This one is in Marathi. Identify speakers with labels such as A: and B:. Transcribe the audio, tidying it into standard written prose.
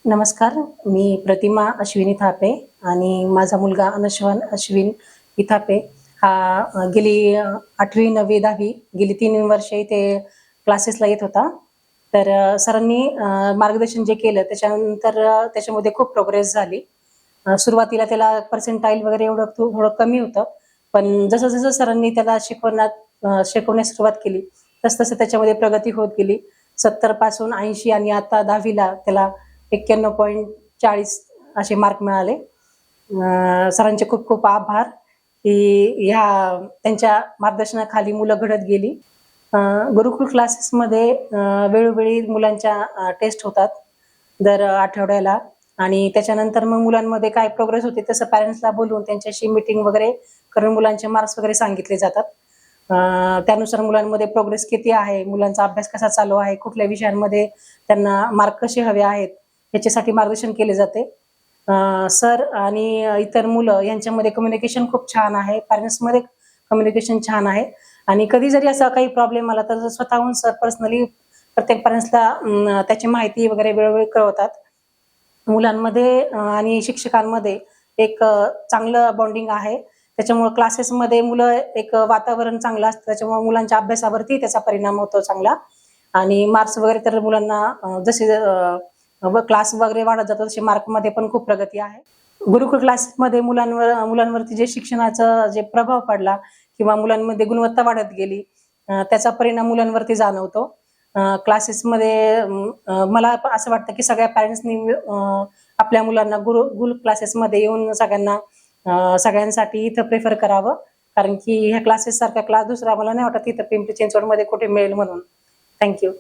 A: नमस्कार. मी प्रतिमा अश्विनी थापे आणि माझा मुलगा अनश्वन अश्विन इथापे हा गेली 8वी, 9वी, 10वी गेली 3 वर्षे इथे क्लासेसला येत होता. तर सरांनी मार्गदर्शन जे केलं त्याच्यानंतर त्याच्यामध्ये खूप प्रोग्रेस झाली. सुरुवातीला त्याला पर्सेंटाईल वगैरे एवढं थोडं कमी होतं. पण जसं-जसं सरांनी त्याला शिकवण्यास सुरुवात केली, तसं-तसं त्याच्यामध्ये प्रगती होत गेली. 70 पासून 80 आणि आता 10वीला त्याला 91.40 असे मार्क मिळाले. सरांचे खूप खूप आभार की ह्या त्यांच्या मार्गदर्शनाखाली मुलं घडत गेली. गुरुकुल क्लासेसमध्ये वेळोवेळी मुलांच्या टेस्ट होतात दर आठवड्याला आणि त्याच्यानंतर मग मुलांमध्ये काय प्रोग्रेस होते तसं पॅरेंट्सला बोलवून त्यांच्याशी मीटिंग वगैरे करून मुलांचे मार्क्स वगैरे सांगितले जातात. त्यानुसार मुलांमध्ये प्रोग्रेस किती आहे, मुलांचा अभ्यास कसा चालू आहे, कुठल्या विषयांमध्ये त्यांना मार्क कसे हवे आहेत याच्यासाठी मार्गदर्शन केले जाते. सर आणि इतर मुलं यांच्यामध्ये कम्युनिकेशन खूप छान आहे. पॅरेंट्समध्ये कम्युनिकेशन छान आहे आणि कधी जरी असा काही प्रॉब्लेम आला तर स्वतःहून सर पर्सनली प्रत्येक पॅरेंट्सला त्याची माहिती वगैरे वेळोवेळी कळवतात. मुलांमध्ये आणि शिक्षकांमध्ये एक चांगलं बॉन्डिंग आहे. त्याच्यामुळे क्लासेसमध्ये मुलं एक वातावरण चांगलं असतं. त्याच्यामुळे मुलांच्या अभ्यासावरती त्याचा परिणाम होतो चांगला आणि मार्क्स वगैरे तर मुलांना जसे क्लास वगैरे वाढत जातो तसे मार्कमध्ये पण खूप प्रगती आहे. गुरुकुल क्लासमध्ये मुलांवरती जे शिक्षणाचा जे प्रभाव पडला किंवा मुलांमध्ये गुणवत्ता वाढत गेली त्याचा परिणाम मुलांवरती जाणवतो. क्लासेसमध्ये मला असं वाटतं की सगळ्या पॅरेंट्सनी आपल्या मुलांना गुरुकुल क्लासेसमध्ये येऊन सगळ्यांसाठी इथं प्रेफर करावं. कारण की ह्या क्लासेस सारखा क्लास दुसरा मला नाही वाटत इथं पिंपरी चिंचवडमध्ये कुठे मिळेल म्हणून. थँक्यू.